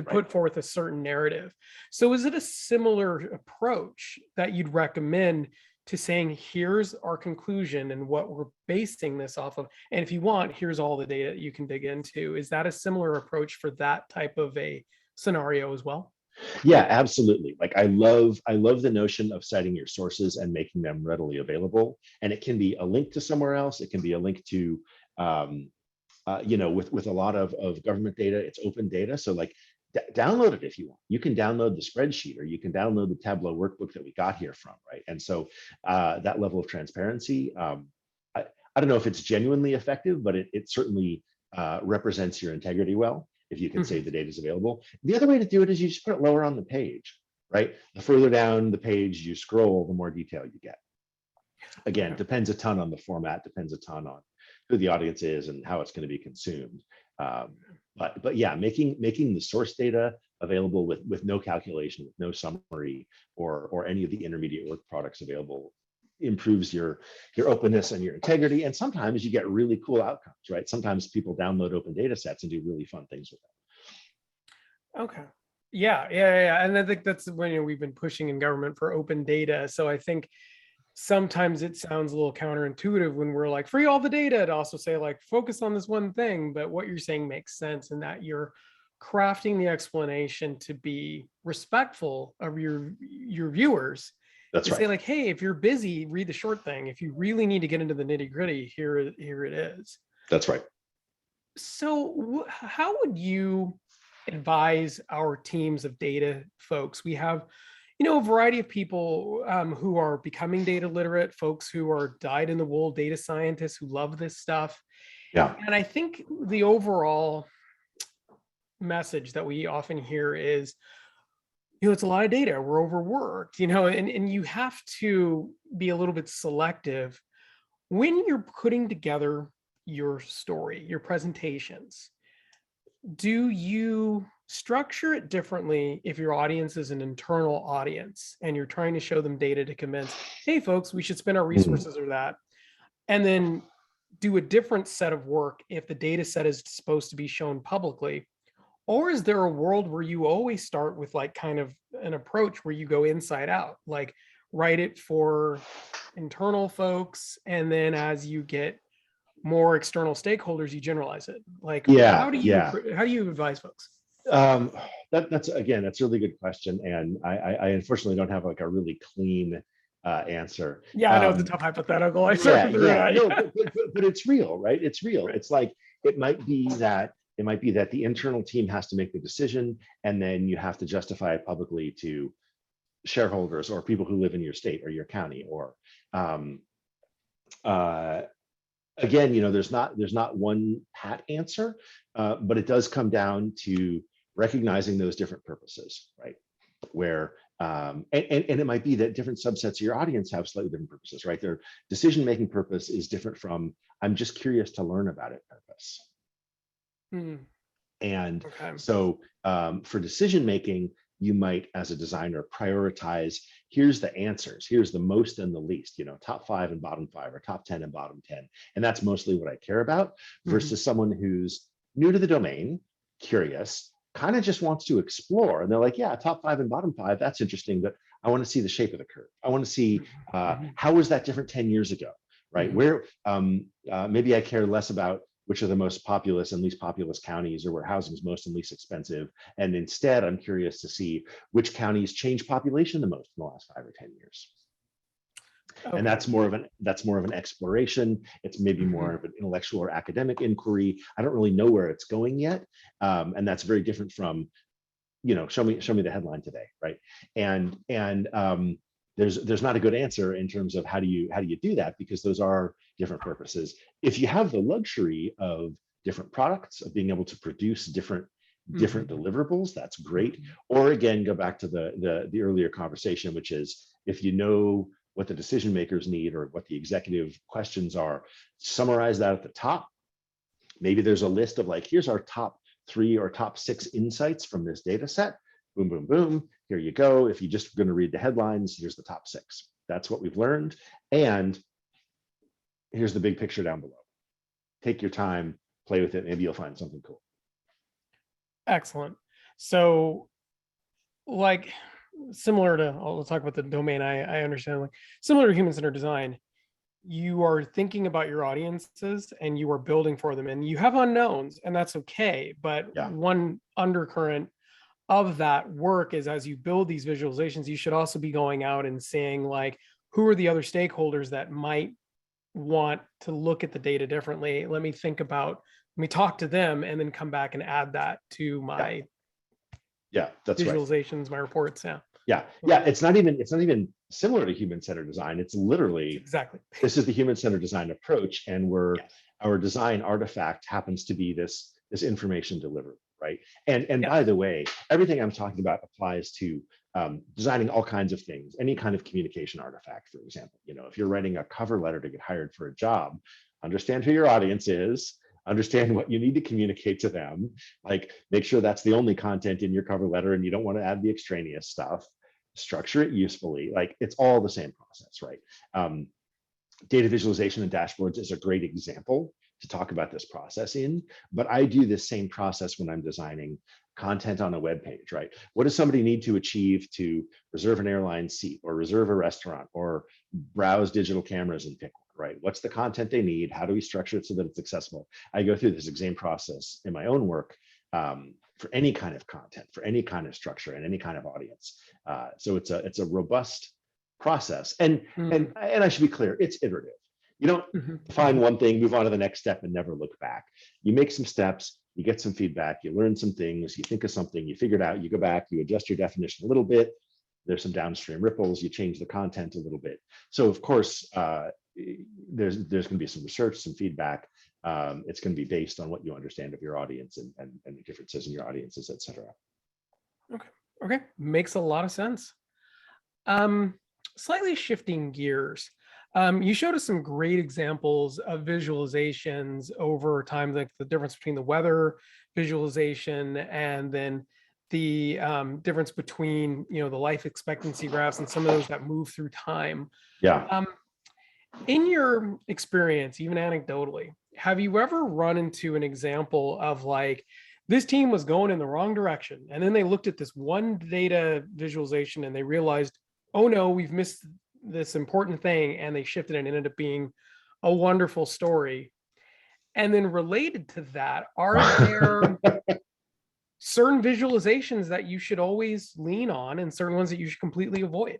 put forth a certain narrative. So is it a similar approach that you'd recommend to saying, here's our conclusion and what we're basing this off of, and if you want, here's all the data you can dig into? Is that a similar approach for that type of a scenario as well? Yeah, absolutely. Like I love the notion of citing your sources and making them readily available. And it can be a link to somewhere else. It can be a link to, with a lot of government data, it's open data. So like download it if you want. You can download the spreadsheet, or you can download the Tableau workbook that we got here from, right? And so that level of transparency, I don't know if it's genuinely effective, but it certainly represents your integrity well, if you can say the data is available. The other way to do it is you just put it lower on the page, right? The further down the page you scroll, the more detail you get. Again, depends a ton on the format, depends a ton on who the audience is and how it's going to be consumed. But yeah, making the source data available with no calculation, with no summary, or any of the intermediate work products available improves your openness and your integrity. And sometimes you get really cool outcomes, right? Sometimes people download open data sets and do really fun things with them. Okay. Yeah. And I think that's when we've been pushing in government for open data. So I think sometimes it sounds a little counterintuitive when we're like, free all the data, to also say like, focus on this one thing. But what you're saying makes sense, in that you're crafting the explanation to be respectful of your viewers. That's right. Say like, hey, if you're busy, read the short thing. If you really need to get into the nitty gritty, here it is. That's right. So how would you advise our teams of data folks. We have, you know, a variety of people who are becoming data literate, folks who are dyed-in-the-wool data scientists who love this stuff. Yeah. And I think the overall message that we often hear is, you know, it's a lot of data, we're overworked, you know, and you have to be a little bit selective when you're putting together your story, your presentations. Do you structure it differently if your audience is an internal audience and you're trying to show them data to convince, hey folks, we should spend our resources or that, and then do a different set of work if the data set is supposed to be shown publicly? Or is there a world where you always start with like kind of an approach where you go inside out, like write it for internal folks, and then as you get more external stakeholders, you generalize it? Like, how do you advise folks? That's a really good question, and I unfortunately don't have like a really clean answer. Yeah, I know it's a tough hypothetical. I No, but it's real, right? It's real. Right. It's like it might be that the internal team has to make the decision, and then you have to justify it publicly to shareholders or people who live in your state or your county. Or again, you know, there's not one pat answer, but it does come down to recognizing those different purposes, right? Where and it might be that different subsets of your audience have slightly different purposes, right? Their decision-making purpose is different from I'm just curious to learn about it purpose. And so for decision making, you might, as a designer, prioritize, here's the answers, here's the most and the least, you know, top 5 and bottom 5, or top 10 and bottom 10. And that's mostly what I care about, versus someone who's new to the domain, curious, kind of just wants to explore. And they're like, yeah, top 5 and bottom 5, that's interesting, but I want to see the shape of the curve. I want to see how was that different 10 years ago, right? Where maybe I care less about which are the most populous and least populous counties, or where housing is most and least expensive. And instead, I'm curious to see which counties change population the most in the last 5 or 10 years. And that's more of an exploration. It's maybe more of an intellectual or academic inquiry. I don't really know where it's going yet. And that's very different from, you know, show me the headline today, right? And there's not a good answer in terms of how do you do that, because those are different purposes. If you have the luxury of different products, of being able to produce different deliverables, that's great. Or again, go back to the earlier conversation, which is if you know what the decision makers need or what the executive questions are, summarize that at the top. Maybe there's a list of like, here's our top 3 or top 6 insights from this data set. Boom, boom, boom. Here you go. If you're just going to read the headlines, here's the top 6. That's what we've learned. And here's the big picture down below. Take your time, play with it. Maybe you'll find something cool. Excellent. So like similar to, I'll talk about the domain I understand, like similar to human-centered design, you are thinking about your audiences and you are building for them, and you have unknowns, and that's okay. But one undercurrent of that work is, as you build these visualizations, you should also be going out and saying, like, who are the other stakeholders that might want to look at the data differently? Let me talk to them, and then come back and add that to my that's visualizations, right. My reports. It's not even similar to human-centered design. It's literally exactly, this is the human-centered design approach, and our design artifact happens to be this information delivery, right? And by the way, everything I'm talking about applies to designing all kinds of things, any kind of communication artifact. For example, you know, if you're writing a cover letter to get hired for a job, understand who your audience is, understand what you need to communicate to them, like make sure that's the only content in your cover letter and you don't want to add the extraneous stuff, structure it usefully. Like it's all the same process, right? Data visualization and dashboards is a great example to talk about this process in, but I do this same process when I'm designing content on a web page, right? What does somebody need to achieve to reserve an airline seat or reserve a restaurant or browse digital cameras and pick one, right? What's the content they need? How do we structure it so that it's accessible? I go through this same process in my own work for any kind of content, for any kind of structure and any kind of audience. So it's a robust process. And I should be clear, it's iterative. You don't find one thing, move on to the next step and never look back. You make some steps, you get some feedback, you learn some things, you think of something, you figure it out, you go back, you adjust your definition a little bit, there's some downstream ripples, you change the content a little bit. So of course, there's going to be some research, some feedback. It's going to be based on what you understand of your audience and the differences in your audiences, et cetera. Okay, makes a lot of sense. Slightly shifting gears. You showed us some great examples of visualizations over time, like the difference between the weather visualization and then the difference between, the life expectancy graphs and some of those that move through time. Yeah. In your experience, even anecdotally, have you ever run into an example of like, this team was going in the wrong direction, and then they looked at this one data visualization and they realized, oh no, we've missed this important thing, and they shifted and it ended up being a wonderful story? And then related to that, are there certain visualizations that you should always lean on and certain ones that you should completely avoid?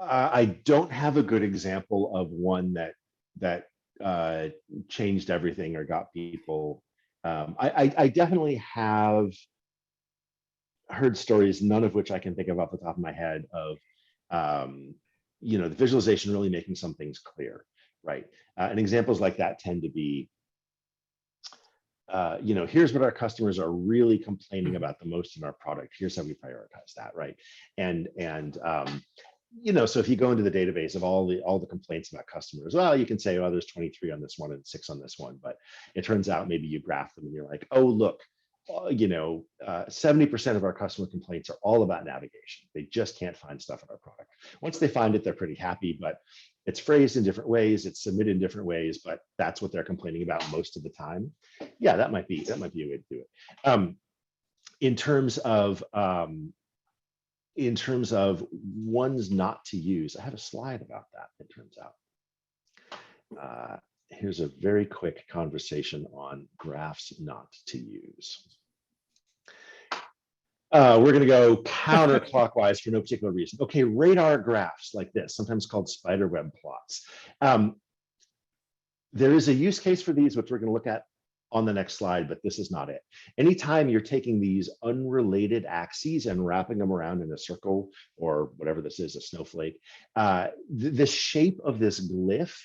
I don't have a good example of one that changed everything or got people. I definitely have heard stories, none of which I can think of off the top of my head, of the visualization really making some things clear, right? And examples like that tend to be, here's what our customers are really complaining about the most in our product. Here's how we prioritize that, right? And so if you go into the database of all the complaints about customers, well, you can say, oh, there's 23 on this one and 6 on this one, but it turns out maybe you graph them and you're like, oh, look, 70% of our customer complaints are all about navigation. They just can't find stuff in our product. Once they find it, they're pretty happy, but it's phrased in different ways, it's submitted in different ways, but that's what they're complaining about most of the time. Yeah, that might be a way to do it. In terms of ones not to use, I have a slide about that, it turns out. Here's a very quick conversation on graphs not to use. We're going to go counterclockwise for no particular reason. Okay, radar graphs like this, sometimes called spiderweb plots. There is a use case for these, which we're going to look at on the next slide, but this is not it. Anytime you're taking these unrelated axes and wrapping them around in a circle or whatever this is, a snowflake, the shape of this glyph,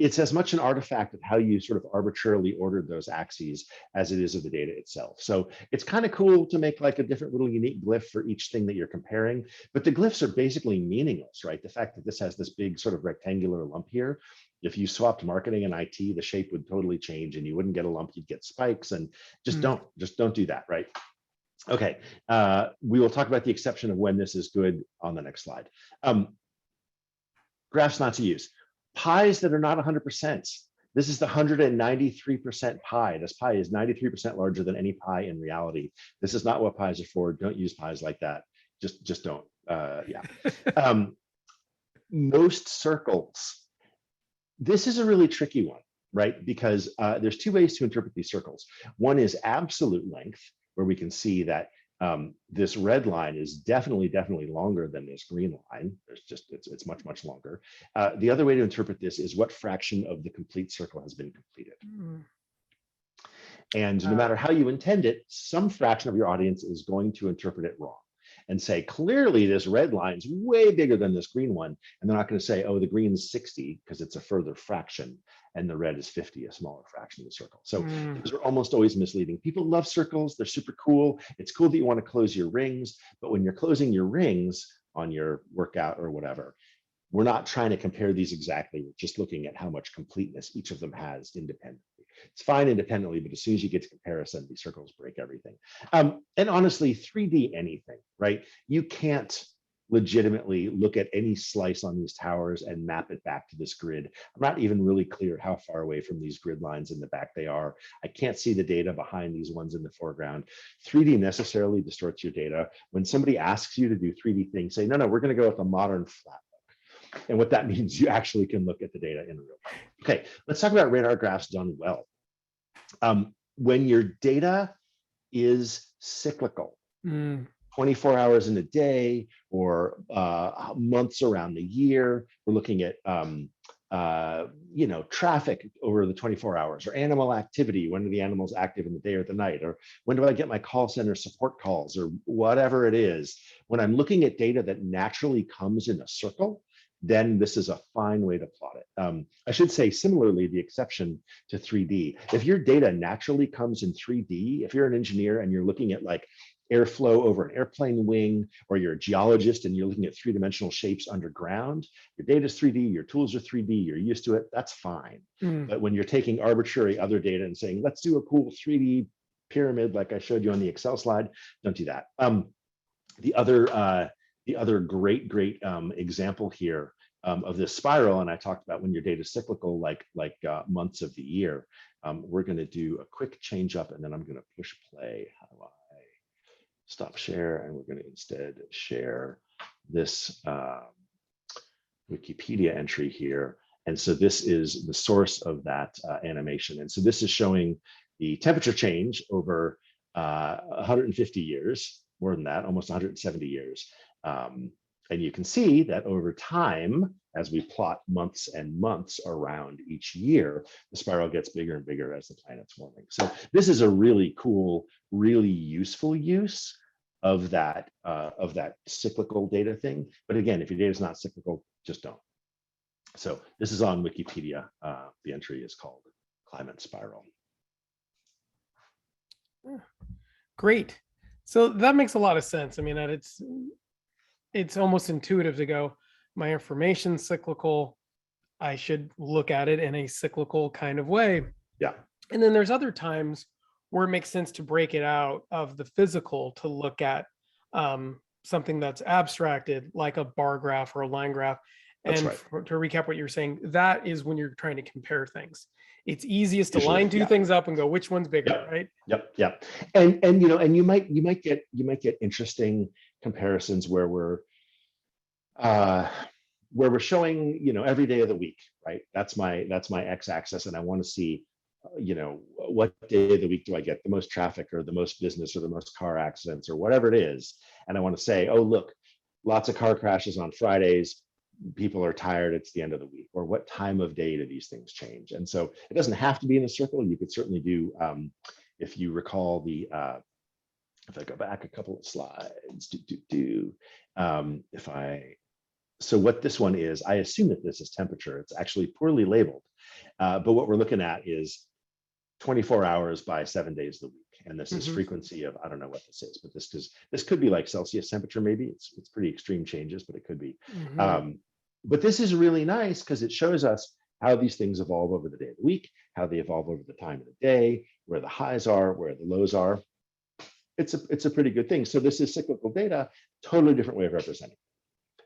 it's as much an artifact of how you sort of arbitrarily ordered those axes as it is of the data itself. So it's kind of cool to make like a different little unique glyph for each thing that you're comparing, but the glyphs are basically meaningless, right? The fact that this has this big sort of rectangular lump here, if you swapped marketing and IT, the shape would totally change and you wouldn't get a lump, you'd get spikes, and just don't do that, right? Okay, we will talk about the exception of when this is good on the next slide. Graphs not to use. Pies that are not 100%. This is the 193% pi. This pi is 93% larger than any pi in reality. This is not what pies are for. Don't use pies like that. Just don't. Yeah. Most circles. This is a really tricky one, right? Because there's two ways to interpret these circles. One is absolute length, where we can see that this red line is definitely longer than this green line. It's much longer. The other way to interpret this is what fraction of the complete circle has been completed. And no matter how you intend it, some fraction of your audience is going to interpret it wrong and say, clearly this red line's way bigger than this green one. And they're not going to say, oh, the green's 60 because it's a further fraction and the red is 50, a smaller fraction of the circle. So those are almost always misleading. People love circles. They're super cool. It's cool that you want to close your rings, but when you're closing your rings on your workout or whatever, we're not trying to compare these exactly. We're just looking at how much completeness each of them has independently. It's fine independently, but as soon as you get to comparison, these circles break everything. And honestly, 3D anything, right? You can't legitimately look at any slice on these towers and map it back to this grid. I'm not even really clear how far away from these grid lines in the back they are. I can't see the data behind these ones in the foreground. 3D necessarily distorts your data. When somebody asks you to do 3D things, say, no, we're going to go with a modern flat. And what that means, you actually can look at the data in real time. Okay, let's talk about radar graphs done well. When your data is cyclical, 24 hours in a day or months around the year, we're looking at traffic over the 24 hours, or animal activity. When are the animals active in the day or the night? Or when do I get my call center support calls, or whatever it is? When I'm looking at data that naturally comes in a circle, then this is a fine way to plot it. I should say, similarly, the exception to 3D. If your data naturally comes in 3D, if you're an engineer and you're looking at like airflow over an airplane wing, or you're a geologist and you're looking at three-dimensional shapes underground, your data is 3D, your tools are 3D, you're used to it, that's fine. But when you're taking arbitrary other data and saying, let's do a cool 3D pyramid like I showed you on the Excel slide, don't do that. The other great example here of this spiral, and I talked about when your data is cyclical, like months of the year. We're going to do a quick change up, and then I'm going to push play. How do I stop share? And we're going to instead share this Wikipedia entry here. And so this is the source of that animation. And so this is showing the temperature change over 150 years, more than that, almost 170 years. And you can see that over time, as we plot months and months around each year, the spiral gets bigger and bigger as the planet's warming. So this is a really cool, really useful use of that cyclical data thing. But again, if your data is not cyclical, just don't. So this is on Wikipedia. The entry is called Climate Spiral. Great. So that makes a lot of sense. I mean, it's almost intuitive to go, my information's cyclical, I should look at it in a cyclical kind of way. Yeah. And then there's other times where it makes sense to break it out of the physical to look at something that's abstracted, like a bar graph or a line graph. That's And right. to recap what you're saying, that is when you're trying to compare things. It's easiest to Usually, line two yeah. things up and go, which one's bigger, Yep. right? Yep. And you might get interesting comparisons where we're showing every day of the week, right? That's my x-axis, and I want to see what day of the week do I get the most traffic or the most business or the most car accidents or whatever it is, and I want to say, oh look, lots of car crashes on Fridays. People are tired, it's the end of the week. Or what time of day do these things change? And so it doesn't have to be in a circle. You could certainly do, if you recall the, if I go back a couple of slides, so what this one is, I assume that this is temperature. It's actually poorly labeled. But what we're looking at is 24 hours by 7 days of the week. And this is frequency of, I don't know what this is, but this could be like Celsius temperature, maybe. It's pretty extreme changes, but it could be. But this is really nice because it shows us how these things evolve over the day of the week, how they evolve over the time of the day, where the highs are, where the lows are. It's a pretty good thing. So this is cyclical data, totally different way of representing.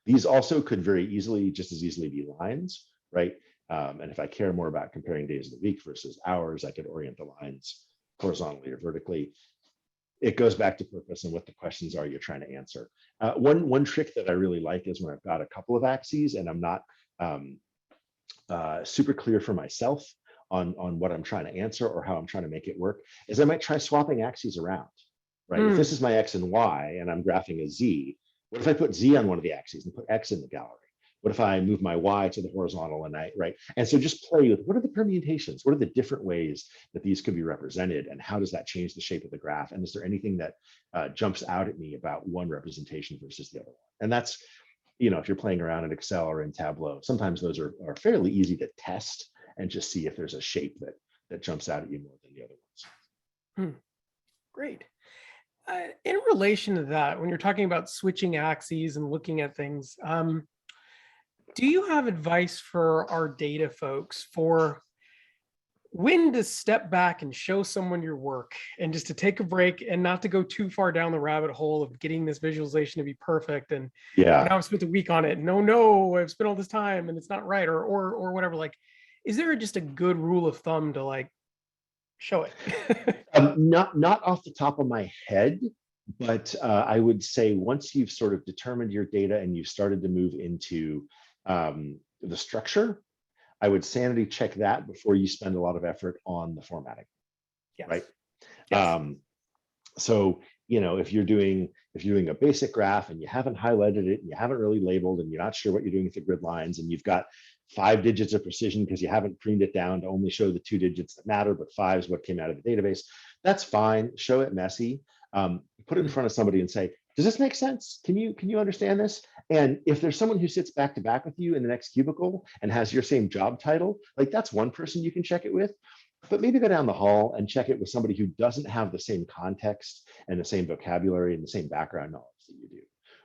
These also could very easily, just as easily, be lines, right? And if I care more about comparing days of the week versus hours, I could orient the lines horizontally or vertically. It goes back to purpose and what the questions are you're trying to answer. One trick that I really like is when I've got a couple of axes and I'm not super clear for myself on what I'm trying to answer or how I'm trying to make it work, is I might try swapping axes around, right? If this is my X and Y and I'm graphing a Z, what if I put Z on one of the axes and put X in the gallery? What if I move my Y to the horizontal and right? And so just play with what are the permutations? What are the different ways that these could be represented? And how does that change the shape of the graph? And is there anything that jumps out at me about one representation versus the other one? And that's, if you're playing around in Excel or in Tableau, sometimes those are fairly easy to test and just see if there's a shape that jumps out at you more than the other ones. Great. In relation to that, when you're talking about switching axes and looking at things, do you have advice for our data folks for when to step back and show someone your work and just to take a break and not to go too far down the rabbit hole of getting this visualization to be perfect? And now I've spent a week on it. No, I've spent all this time and it's not right, or whatever. Like, is there just a good rule of thumb to like show it? Not off the top of my head, but I would say once you've sort of determined your data and you've started to move into the structure, I would sanity check that before you spend a lot of effort on the formatting. Yes. Right? Yes. So if you're doing a basic graph and you haven't highlighted it and you haven't really labeled and you're not sure what you're doing with the grid lines and you've got 5 digits of precision because you haven't pruned it down to only show the 2 digits that matter, but 5 is what came out of the database. That's fine. Show it messy. Put it in front of somebody and say, does this make sense? Can you understand this? And if there's someone who sits back to back with you in the next cubicle and has your same job title, like that's one person you can check it with. But maybe go down the hall and check it with somebody who doesn't have the same context and the same vocabulary and the same background knowledge that you do,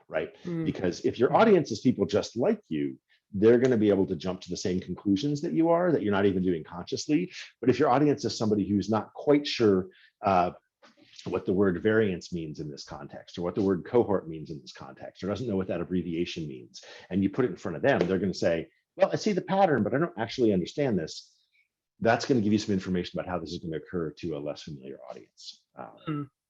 right? Because if your audience is people just like you, they're going to be able to jump to the same conclusions that you are, that you're not even doing consciously. But if your audience is somebody who's not quite sure what the word variance means in this context, or what the word cohort means in this context, or doesn't know what that abbreviation means, and you put it in front of them, they're going to say, well, I see the pattern, but I don't actually understand this. That's going to give you some information about how this is going to occur to a less familiar audience.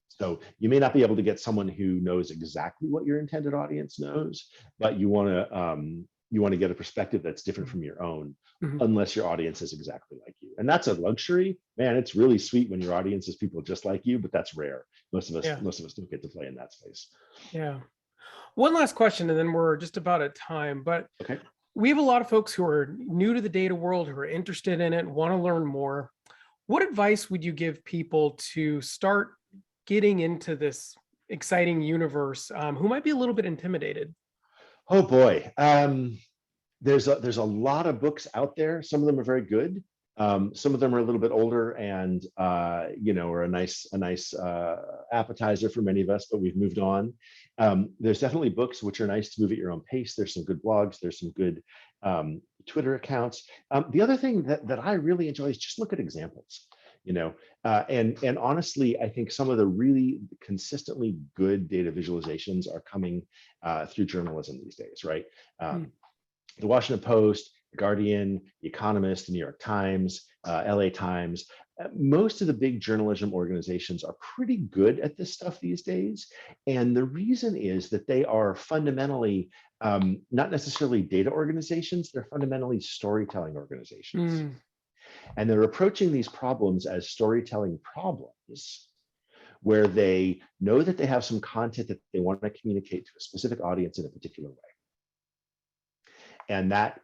So you may not be able to get someone who knows exactly what your intended audience knows, but you want to get a perspective that's different from your own, unless your audience is exactly like you. And that's a luxury, man. It's really sweet when your audience is people just like you, but that's rare. Most of us don't get to play in that space. Yeah. One last question, and then we're just about at time. But okay. We have a lot of folks who are new to the data world, who are interested in it, want to learn more. What advice would you give people to start getting into this exciting universe, who might be a little bit intimidated? Oh boy, there's a lot of books out there. Some of them are very good. Some of them are a little bit older and are a nice appetizer for many of us, but we've moved on. There's definitely books which are nice to move at your own pace. There's some good blogs. There's some good Twitter accounts. The other thing that I really enjoy is just look at examples. And honestly, I think some of the really consistently good data visualizations are coming through journalism these days, right? The Washington Post, The Guardian, The Economist, The New York Times, LA Times, most of the big journalism organizations are pretty good at this stuff these days. And the reason is that they are fundamentally not necessarily data organizations, they're fundamentally storytelling organizations. And they're approaching these problems as storytelling problems, where they know that they have some content that they want to communicate to a specific audience in a particular way. And that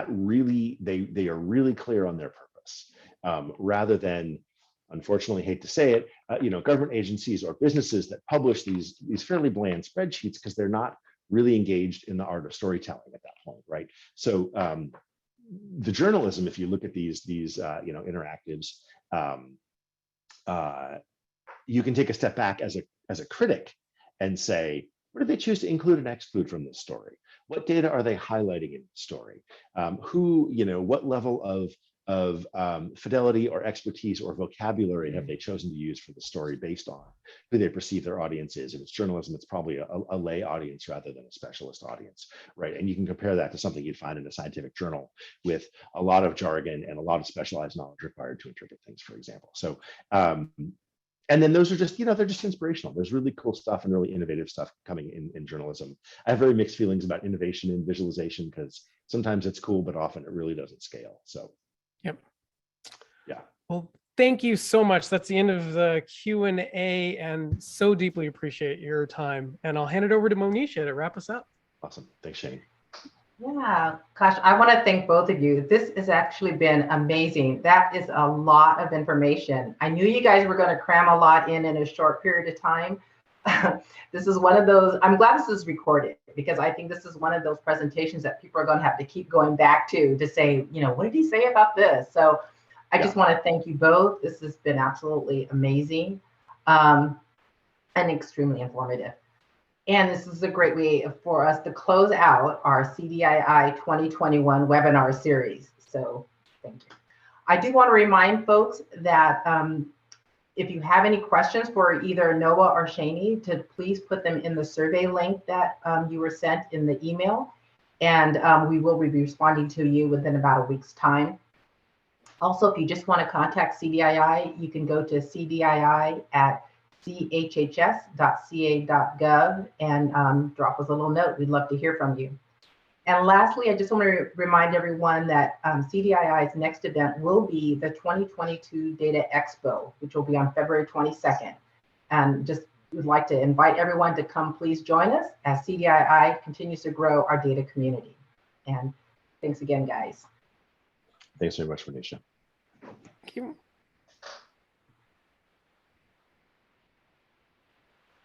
really, they are really clear on their purpose, rather than, unfortunately, hate to say it, government agencies or businesses that publish these fairly bland spreadsheets because they're not really engaged in the art of storytelling at that point, right? So the journalism, if you look at these interactives, you can take a step back as a critic and say, what did they choose to include and exclude from this story? What data are they highlighting in the story? What level of fidelity or expertise or vocabulary have they chosen to use for the story based on who they perceive their audience is? If it's journalism, it's probably a lay audience rather than a specialist audience, right? And you can compare that to something you'd find in a scientific journal with a lot of jargon and a lot of specialized knowledge required to interpret things, for example. So, and then those are just, they're just inspirational. There's really cool stuff and really innovative stuff coming in journalism. I have very mixed feelings about innovation in visualization because sometimes it's cool, but often it really doesn't scale. So, yep. Yeah. Well, thank you so much. That's the end of the Q&A, and so deeply appreciate your time. And I'll hand it over to Monisha to wrap us up. Awesome. Thanks, Chaeny. Yeah, gosh, I want to thank both of you. This has actually been amazing. That is a lot of information. I knew you guys were going to cram a lot in a short period of time. This is one of those, I'm glad this is recorded because I think this is one of those presentations that people are going to have to keep going back to say, what did he say about this? So I just want to thank you both. This has been absolutely amazing and extremely informative. And this is a great way for us to close out our CDII 2021 webinar series. So thank you. I do want to remind folks that if you have any questions for either Noah or Chaeny, to please put them in the survey link that you were sent in the email. And we will be responding to you within about a week's time. Also, if you just want to contact CDII, you can go to cdii@chhs.ca.gov and drop us a little note. We'd love to hear from you. And lastly, I just want to remind everyone that CDII's next event will be the 2022 Data Expo, which will be on February 22nd. And just would like to invite everyone to come please join us as CDII continues to grow our data community. And thanks again, guys. Thanks very much, Manisha. Thank you.